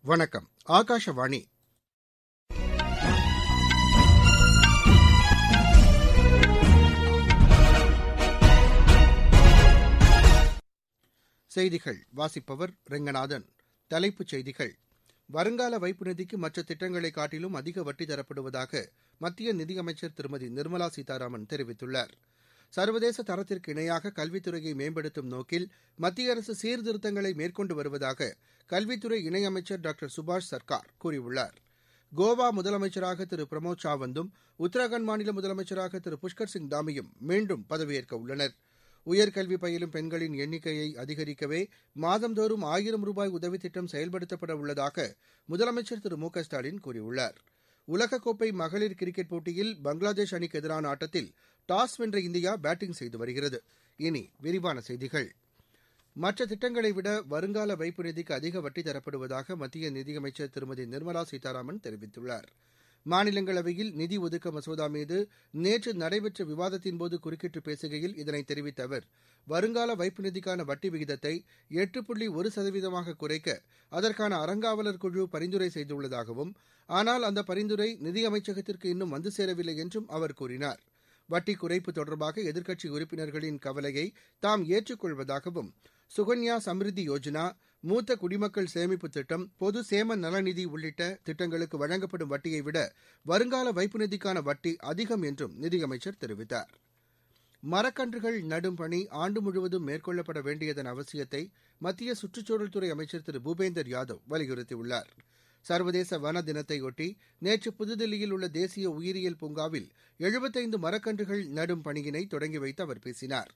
வணக்கம். ஆகாஷவாணி. செய்திகள் வாசிப்பவர் ரெங்கநாதன். தலைப்புச் செய்திகள். வருங்கால வைப்பு நிதிக்கு மற்ற திட்டங்களை காட்டிலும் அதிக வட்டி தரப்படுவதாக மத்திய நிதியமைச்சர் திருமதி நிர்மலா சீதாராமன் தெரிவித்துள்ளார். சர்வதேச தரத்திற்கு இணையாக கல்வித்துறையை மேம்படுத்தும் நோக்கில் மத்திய அரசு சீர்திருத்தங்களை மேற்கொண்டு வருவதாக கல்வித்துறை இணையமைச்சர் டாக்டர் சுபாஷ் சர்க்கார் கூறியுள்ளார். கோவா முதலமைச்சராக திரு பிரமோத் சாவந்தும் உத்தரகாண்ட் மாநில முதலமைச்சராக திரு புஷ்கர் சிங் தாமியும் மீண்டும் பதவியேற்க உள்ளனர். உயர்கல்வி பயிலும் பெண்களின் எண்ணிக்கையை அதிகரிக்கவே மாதந்தோறும் 1000 ரூபாய் உதவித் திட்டம் செயல்படுத்தப்பட உள்ளதாக முதலமைச்சர் திரு மு க ஸ்டாலின் கூறியுள்ளார். உலகக்கோப்பை மகளிர் கிரிக்கெட் போட்டியில் பங்களாதேஷ் அணிக்கு எதிரான ஆட்டத்தில் டாஸ் வென்ற இந்தியா பேட்டிங் செய்து வருகிறது. இனி விரிவான செய்திகள். மற்ற திட்டங்களை விட வருங்கால வைப்பு நிதிக்கு அதிக வட்டி தரப்படுவதாக மத்திய நிதியமைச்சர் திருமதி நிர்மலா சீதாராமன் தெரிவித்துள்ளார். மாநிலங்களவையில் நிதி ஒதுக்க மசோதா மீது நேற்று நடைபெற்ற விவாதத்தின்போது குறுக்கிட்டு பேசுகையில் இதனை தெரிவித்த அவர், வருங்கால வைப்பு நிதிக்கான வட்டி விகிதத்தை 8.1% குறைக்க அதற்கான அறங்காவலர் குழு பரிந்துரை செய்துள்ளதாகவும், ஆனால் அந்த பரிந்துரை நிதியமைச்சகத்திற்கு இன்னும் வந்து சேரவில்லை என்றும் அவர் கூறினார். வட்டி குறைப்பு தொடர்பாக எதிர்க்கட்சி உறுப்பினர்களின் கவலையை தாம் ஏற்றுக்கொள்வதாகவும், சுகன்யா சம்ரிதி யோஜனா, மூத்த குடிமக்கள் சேமிப்பு திட்டம், பொது சேம நலநிதி உள்ளிட்ட திட்டங்களுக்கு வழங்கப்படும் வட்டியை விட வருங்கால வைப்பு நிதிக்கான வட்டி அதிகம் என்றும் நிதியமைச்சர் தெரிவித்தார். மரக்கன்றுகள் நடும் பணி ஆண்டு முழுவதும் மேற்கொள்ளப்பட வேண்டியதன் அவசியத்தை மத்திய சுற்றுச்சூழல் துறை அமைச்சர் திரு பூபேந்தர் யாதவ் வலியுறுத்தியுள்ளார். சர்வதேச வன தினத்தையொட்டி நேற்று புதுதில்லியில் உள்ள தேசிய உயிரியல் பூங்காவில் 75 மரக்கன்றுகள் நடும் பணியினை தொடங்கி வைத்து அவர் பேசினார்.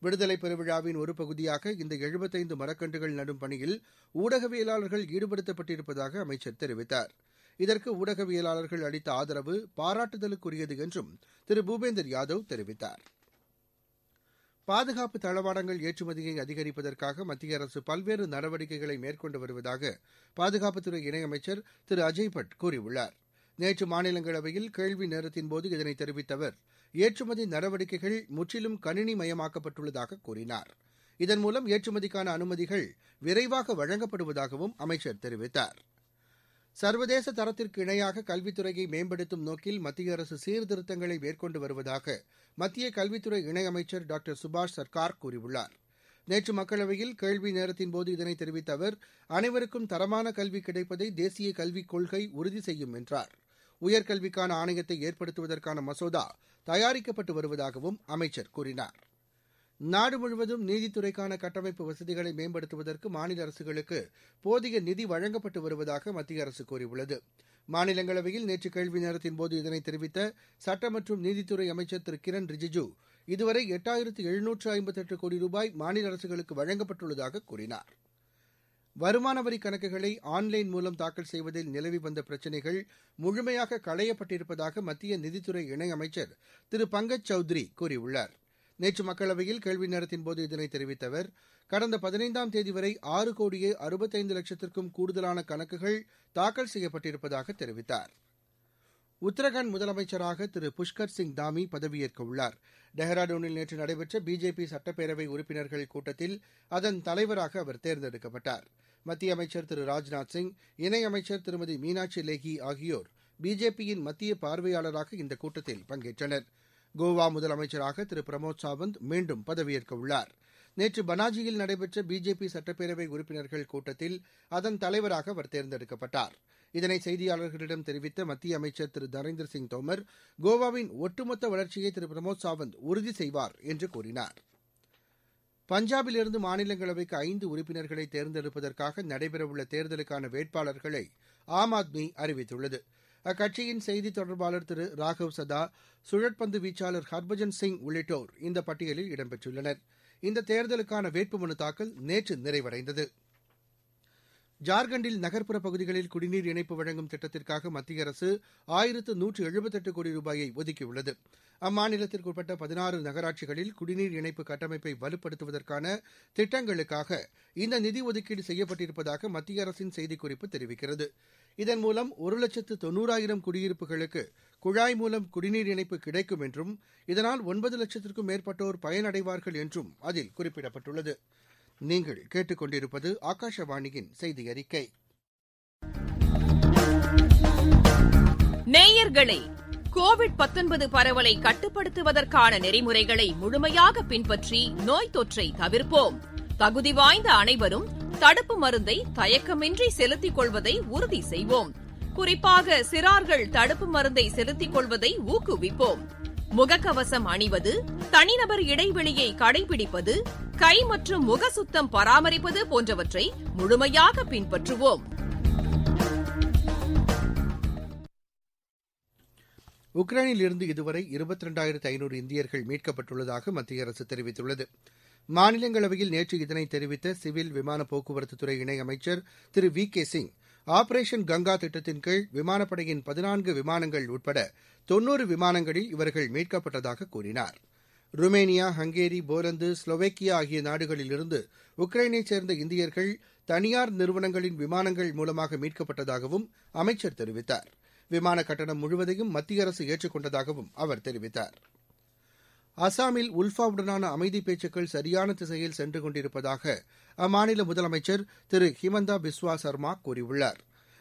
விடுதலைப் பெருவிழாவின் ஒரு பகுதியாக இந்த 75 மரக்கன்றுகள் நடும் பணியில் ஊடகவியலாளர்கள் ஈடுபடுத்தப்பட்டிருப்பதாக அமைச்சர் தெரிவித்தார். இதற்கு ஊடகவியலாளர்கள் அளித்த ஆதரவு பாராட்டுதலுக்குரியது என்றும் திரு பூபேந்தர் யாதவ் தெரிவித்தார். பாதுகாப்பு தளவாடங்கள் ஏற்றுமதியை அதிகரிப்பதற்காக மத்திய அரசு பல்வேறு நடவடிக்கைகளை மேற்கொண்டு வருவதாக பாதுகாப்புத்துறை இணையமைச்சர் திரு அஜய் பட் கூறியுள்ளார். நேற்று மாநிலங்களவையில் கேள்வி நேரத்தின்போது இதனை தெரிவித்த அவர், ஏற்றுமதி நடவடிக்கைகள் முற்றிலும் கணினிமயமாக்கப்பட்டுள்ளதாக கூறினார். இதன் மூலம் ஏற்றுமதிக்கான அனுமதிகள் விரைவாக வழங்கப்படுவதாகவும் அமைச்சர் தெரிவித்தார். சர்வதேச தரத்திற்கு இணையாக கல்வித்துறையை மேம்படுத்தும் நோக்கில் மத்திய அரசு சீர்திருத்தங்களை மேற்கொண்டு வருவதாக மத்திய கல்வித்துறை இணையமைச்சர் டாக்டர் சுபாஷ் சர்க்கார் கூறியுள்ளார். நேற்று மக்களவையில் கேள்வி நேரத்தின்போது இதனை தெரிவித்த அவர், அனைவருக்கும் தரமான கல்வி கிடைப்பதை தேசிய கல்விக் கொள்கை உறுதி செய்யும் என்றார். உயர்கல்விக்கான ஆணையத்தை ஏற்படுத்துவதற்கான மசோதா தயாரிக்கப்பட்டு வருவதாகவும் அமைச்சர் கூறினார். நாடு முழுவதும் நீதித்துறைக்கான கட்டமைப்பு வசதிகளை மேம்படுத்துவதற்கு மாநில அரசுகளுக்கு போதிய நிதி வழங்கப்பட்டு வருவதாக மத்திய அரசு கூறியுள்ளது. மாநிலங்களவையில் நேற்று கேள்வி நேரத்தின்போது இதனை தெரிவித்த சட்ட மற்றும் நீதித்துறை அமைச்சர் திரு கிரண் ரிஜிஜூ, இதுவரை 8758 கோடி ரூபாய் மாநில அரசுகளுக்கு வழங்கப்பட்டுள்ளதாக கூறினார். வருமான வரி கணக்குகளை ஆன்லைன் மூலம் தாக்கல் செய்வதில் நிலவி வந்த பிரச்சினைகள் முழுமையாக களையப்பட்டிருப்பதாக மத்திய நிதித்துறை இணையமைச்சர் திரு பங்கஜ் சௌத்ரி கூறியுள்ளார். நேற்று மக்களவையில் கேள்வி நேரத்தின்போது இதனை தெரிவித்த அவர், கடந்த 15ஆம் தேதி வரை 6,65,00,000க்கும் கூடுதலான கணக்குகள் தாக்கல் செய்யப்பட்டிருப்பதாக தெரிவித்தார். உத்தரகாண்ட் முதலமைச்சராக திரு புஷ்கர் சிங் தாமி பதவியேற்க உள்ளார். டெஹ்ராடூனில் நேற்று நடைபெற்ற பிஜேபி சட்டப்பேரவை உறுப்பினர்கள் கூட்டத்தில் அதன் தலைவராக அவர் தேர்ந்தெடுக்கப்பட்டார். மத்திய அமைச்சர் திரு ராஜ்நாத் சிங், இணையமைச்சர் திருமதி மீனாட்சி லேஹி ஆகியோர் பிஜேபியின் மத்திய பார்வையாளராக இந்த கூட்டத்தில் பங்கேற்றனர். கோவா முதலமைச்சராக திரு பிரமோத் சாவந்த் மீண்டும் பதவியேற்க உள்ளார். நேற்று பனாஜியில் நடைபெற்ற பிஜேபி சட்டப்பேரவை உறுப்பினர்கள் கூட்டத்தில் அதன் தலைவராக அவர் தேர்ந்தெடுக்கப்பட்டார். இதனை செய்தியாளர்களிடம் தெரிவித்த மத்திய அமைச்சர் திரு நரேந்திர சிங் தோமர், கோவாவின் ஒட்டுமொத்த வளர்ச்சியை திரு பிரமோத் சாவந்த் உறுதி செய்வார் என்று கூறினார். பஞ்சாபிலிருந்து மாநிலங்களவைக்கு 5 உறுப்பினர்களை தேர்ந்தெடுப்பதற்காக நடைபெறவுள்ள தேர்தலுக்கான வேட்பாளர்களை ஆம் ஆத்மி அறிவித்துள்ளது. அக்கட்சியின் செய்தி தொடர்பாளர் திரு ராகவ் சதா, சுழற்பந்து வீச்சாளர் ஹர்பஜன் சிங் உள்ளிட்டோர் இந்த பட்டியலில் இடம்பெற்றுள்ளனர். இந்த தேர்தலுக்கான வேட்புமனு தாக்கல் நேற்று நிறைவடைந்தது. ஜார்க்கண்டில் நகர்ப்புற பகுதிகளில் குடிநீர் இணைப்பு வழங்கும் திட்டத்திற்காக மத்திய அரசு 1178 கோடி ரூபாயை ஒதுக்கியுள்ளது. அம்மாநிலத்திற்குட்பட்ட 16 நகராட்சிகளில் குடிநீர் இணைப்பு கட்டமைப்பை வலுப்படுத்துவதற்கான திட்டங்களுக்காக இந்த நிதி ஒதுக்கீடு செய்யப்பட்டிருப்பதாக மத்திய அரசின் செய்திக்குறிப்பு தெரிவிக்கிறது. இதன் மூலம் 1,90,000 குடியிருப்புகளுக்கு குழாய் மூலம் குடிநீர் இணைப்பு கிடைக்கும் என்றும், இதனால் 9 லட்சத்திற்கும் மேற்பட்டோர் பயனடைவார்கள் என்றும் அதில் குறிப்பிடப்பட்டுள்ளது. நீங்கள் கேட்டுக்கொண்டிருப்பது ஆகாஷவாணியின் செய்தி அறிக்கை. நேயர்களே, கோவிட்-19 பரவலை கட்டுப்படுத்துவதற்கான நெறிமுறைகளை முழுமையாக பின்பற்றி நோய் தொற்றை தவிர்ப்போம். தகுதி வாய்ந்த அனைவரும் தடுப்பு மருந்தை தயக்கமின்றி செலுத்திக் கொள்வதை உறுதி செய்வோம். குறிப்பாக சிறார்கள் தடுப்பு மருந்தை செலுத்திக் கொள்வதை ஊக்குவிப்போம். முகக்கவசம் அணிவது, தனிநபர் இடைவெளியை கடைபிடிப்பது, கை மற்றும் முக சுத்தம் பராமரிப்பது போன்றவற்றை முழுமையாக பின்பற்றுவோம். உக்ரைனில் இருந்து இதுவரை 22,500 இந்தியர்கள் மீட்கப்பட்டுள்ளதாக மத்திய அரசு தெரிவித்துள்ளது. மாநிலங்களவையில் நேற்று இதனை தெரிவித்த சிவில் விமான போக்குவரத்துத்துறை இணையமைச்சர் திரு வி.கே. சிங், ஆபரேஷன் கங்கா திட்டத்தின் கீழ் விமானப்படையின் 14 விமானங்கள் உட்பட 90 விமானங்களில் இவர்கள் மீட்கப்பட்டதாக கூறினார். ருமேனியா, ஹங்கேரி, போலந்து, ஸ்லோவேக்கியா ஆகிய நாடுகளிலிருந்து உக்ரைனைச் சேர்ந்த இந்தியர்கள் தனியார் நிறுவனங்களின் விமானங்கள் மூலமாக மீட்கப்பட்டதாகவும் அமைச்சர் தெரிவித்தார். விமான கட்டணம் முழுவதையும் மத்திய அரசு ஏற்றுக் கொண்டதாகவும் அவர் தெரிவித்தார். அசாமில் உல்ஃபாவுடனான அமைதி பேச்சுக்கள் சரியான திசையில் சென்று கொண்டிருப்பதாக அம்மாநில முதலமைச்சர் திரு ஹிமந்தா பிஸ்வா சர்மா கூறியுள்ளார்.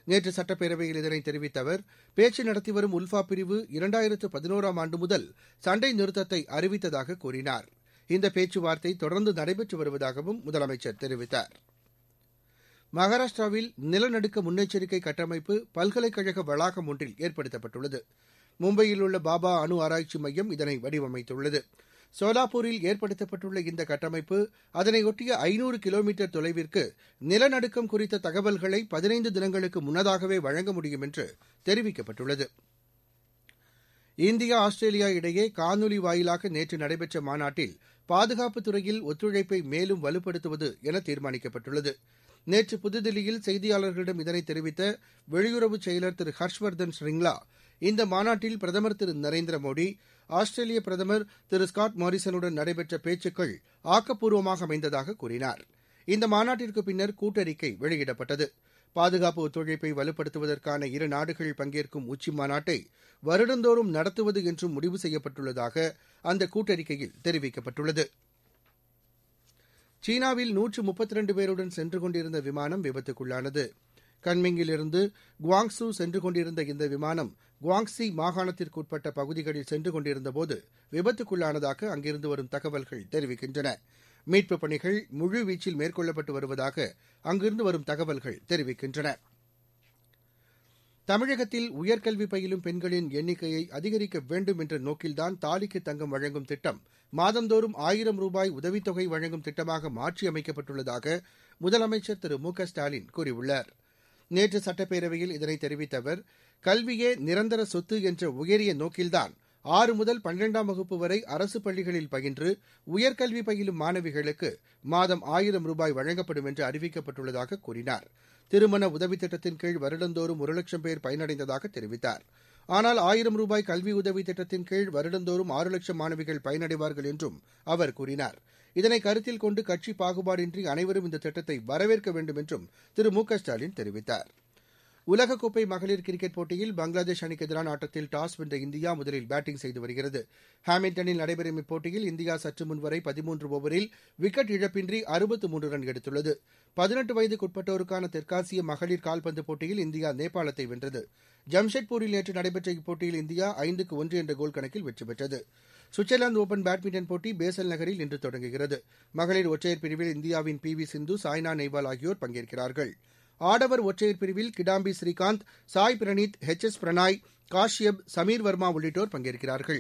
நேற்று சட்டப்பேரவையில் இதனை தெரிவித்த அவர், பேச்சு நடத்தி வரும் உல்ஃபா பிரிவு 2011ஆம் ஆண்டு முதல் சண்டை நிறுத்தத்தை அறிவித்ததாக கூறினார். இந்த பேச்சுவார்த்தை தொடர்ந்து நடைபெற்று வருவதாகவும் முதலமைச்சர் தெரிவித்தார். மகாராஷ்டிராவில் நிலநடுக்க முன்னெச்சரிக்கை கட்டமைப்பு பல்கலைக்கழக வளாகம் ஒன்றில் ஏற்படுத்தப்பட்டுள்ளது. மும்பையில் உள்ள பாபா அணு ஆராய்ச்சி மையம் இதனை வடிவமைத்துள்ளது. சோலாப்பூரில் ஏற்படுத்தப்பட்டுள்ள இந்த கட்டமைப்பு அதனையொட்டிய 500 கிலோமீட்டர் தொலைவிற்கு நிலநடுக்கம் குறித்த தகவல்களை 15 தினங்களுக்கு முன்னதாகவே வழங்க முடியும் என்று தெரிவிக்கப்பட்டுள்ளது. இந்தியா, ஆஸ்திரேலியா இடையே காணொலி வாயிலாக நேற்று நடைபெற்ற மாநாட்டில் பாதுகாப்புத் துறையில் ஒத்துழைப்பை மேலும் வலுப்படுத்துவது என தீர்மானிக்கப்பட்டுள்ளது. நேற்று புதுதில்லியில் செய்தியாளர்களிடம் இதனை தெரிவித்த வெளியுறவுச் செயலர் திரு ஹர்ஷ்வர்தன் ஸ்ரிங்லா, இந்த மாநாட்டில் பிரதமர் திரு நரேந்திர மோடி, ஆஸ்திரேலிய பிரதமர் திரு ஸ்காட் மாரிசனுடன் நடைபெற்ற பேச்சுக்கள் ஆக்கப்பூர்வமாக அமைந்ததாக கூறினார். இந்த மாநாட்டிற்கு பின்னர் கூட்டறிக்கை வெளியிடப்பட்டது. பாதுகாப்பு ஒத்துழைப்பை வலுப்படுத்துவதற்கான இரு நாடுகள் பங்கேற்கும் உச்சி மாநாட்டை வருடந்தோறும் நடத்துவது என்றும் முடிவு செய்யப்பட்டுள்ளதாக அந்த கூட்டறிக்கையில் தெரிவிக்கப்பட்டுள்ளது. சீனாவில் 132 பேருடன் சென்று கொண்டிருந்த விமானம் விபத்துக்குள்ளானது. கன்மிங்கிலிருந்து குவாங்சூ சென்று கொண்டிருந்த இந்த விமானம் குவாங்ஸி மாகாணத்திற்குட்பட்ட பகுதிகளில் சென்று கொண்டிருந்தபோது விபத்துக்குள்ளானதாக அங்கிருந்து வரும் தகவல்கள் தெரிவிக்கின்றன. மீட்புப் பணிகள் முழுவீச்சில் மேற்கொள்ளப்பட்டு வருவதாக அங்கிருந்து வரும் தகவல்கள் தெரிவிக்கின்றன. தமிழகத்தில் உயர்கல்வி பயிலும் பெண்களின் எண்ணிக்கையை அதிகரிக்க வேண்டும் என்ற நோக்கில்தான் தாலிக்கு தங்கம் வழங்கும் திட்டம் மாதந்தோறும் 1000 ரூபாய் உதவித்தொகை வழங்கும் திட்டமாக மாற்றியமைக்கப்பட்டுள்ளதாக முதலமைச்சர் திரு மு க ஸ்டாலின் கூறியுள்ளார். நேற்று சட்டப்பேரவையில் இதனை தெரிவித்த அவர், கல்வியே நிரந்தர சொத்து என்ற உயரிய நோக்கில்தான் 6 முதல் 12ஆம் வகுப்பு வரை அரசு பள்ளிகளில் பயின்று உயர்கல்வி பயிலும் மாணவிகளுக்கு மாதம் 1000 ரூபாய் வழங்கப்படும் என்று அறிவிக்கப்பட்டுள்ளதாக கூறினார். திருமண உதவித் திட்டத்தின் கீழ் வருடந்தோறும் 1 லட்சம் பேர் பயனடைந்ததாக தெரிவித்தார். ஆனால் 1000 ரூபாய் கல்வி உதவி திட்டத்தின் கீழ் வருடந்தோறும் 6 லட்சம் மாணவிகள் பயனடைவார்கள் என்றும் அவர் கூறினார். இதனை கருத்தில் கொண்டு கட்சி பாகுபாடின்றி அனைவரும் இந்த திட்டத்தை வரவேற்க வேண்டும் என்றும் திரு மு க ஸ்டாலின் தெரிவித்தார். உலகக்கோப்பை மகளிர் கிரிக்கெட் போட்டியில் பங்களாதேஷ் அணிக்கு எதிரான ஆட்டத்தில் டாஸ் வென்ற இந்தியா முதலில் பேட்டிங் செய்து வருகிறது. ஹாமில்டனில் நடைபெறும் இப்போட்டியில் இந்தியா சற்று முன்வரை 13 ஓவரில் விக்கெட் இழப்பின்றி 63 ரன் எடுத்துள்ளது. 18 வயதுக்குட்பட்டோருக்கான தெற்காசிய மகளிர் கால்பந்து போட்டியில் இந்தியா நேபாளத்தை வென்றது. ஜம்ஷெட்பூரில் நேற்று நடைபெற்ற இப்போட்டியில் இந்தியா 5-1 என்ற கோல் கணக்கில் வெற்றி பெற்றது. சுவிட்சர்லாந்து ஓபன் பேட்மிண்டன் போட்டி பேசல் நகரில் இன்று தொடங்குகிறது. மகளிர் ஒற்றையர் பிரிவில் இந்தியாவின் பி.வி. சிந்து, சாய்னா நேவால் ஆகியோர் பங்கேற்கிறார்கள். ஆடவர் ஒற்றையர் பிரிவில் கிடாம்பி ஸ்ரீகாந்த், சாய் பிரணீத், எச்.எஸ். பிரணாய், காஷ்யப், சமீர் வர்மா உள்ளிட்டோர் பங்கேற்கிறார்கள்.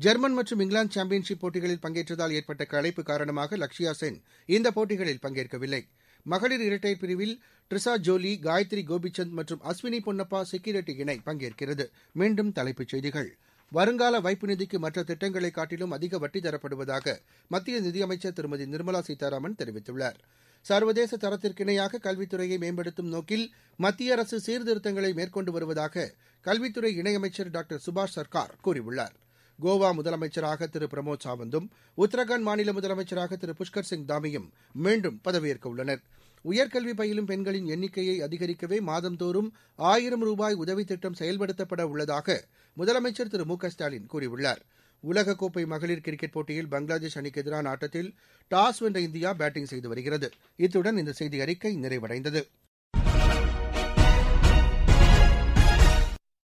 ஜெர்மன் மற்றும் இங்கிலாந்து சாம்பியன்ஷிப் போட்டிகளில் பங்கேற்றதால் ஏற்பட்ட களைப்பு காரணமாக லக்ஷயா சென் இந்த போட்டிகளில் பங்கேற்கவில்லை. மகளிர் இரட்டையர் பிரிவில் ட்ரிசா ஜோலி, காயத்ரி கோபிச்சந்த் மற்றும் அஸ்வினி பொன்னப்பா சிக்கிரெட்டி இணை பங்கேற்கிறது. மீண்டும் தலைப்புச் செய்திகள். வருங்கால வைப்பு நிதிக்கு மற்ற திட்டங்களை காட்டிலும் அதிக வட்டி தரப்படுவதாக மத்திய நிதியமைச்சர் திருமதி நிர்மலா சீதாராமன் தெரிவித்துள்ளார். சர்வதேச தரத்திற்கிணையாக கல்வித்துறையை மேம்படுத்தும் நோக்கில் மத்திய அரசு சீர்திருத்தங்களை மேற்கொண்டு வருவதாக கல்வித்துறை இணையமைச்சர் டாக்டர் சுபாஷ் சர்க்கார் கூறியுள்ளார். கோவா முதலமைச்சராக திரு பிரமோத் சாவந்தும், உத்தரகாண்ட் மாநில முதலமைச்சராக திரு புஷ்கர் சிங் தாமியும் மீண்டும் பதவியேற்க உள்ளனர். உயர்கல்வி பயிலும் பெண்களின் எண்ணிக்கையை அதிகரிக்கவே மாதந்தோறும் 1000 ரூபாய் உதவித் திட்டம் செயல்படுத்தப்பட உள்ளதாக முதலமைச்சர் திரு மு க ஸ்டாலின் கூறியுள்ளார். உலகக்கோப்பை மகளிர் கிரிக்கெட் போட்டியில் பங்களாதேஷ் அணிக்கு எதிரான ஆட்டத்தில் டாஸ் வென்ற இந்தியா பேட்டிங் செய்து வருகிறது. இத்துடன் இந்த செய்தி அறிக்கை நிறைவடைந்தது.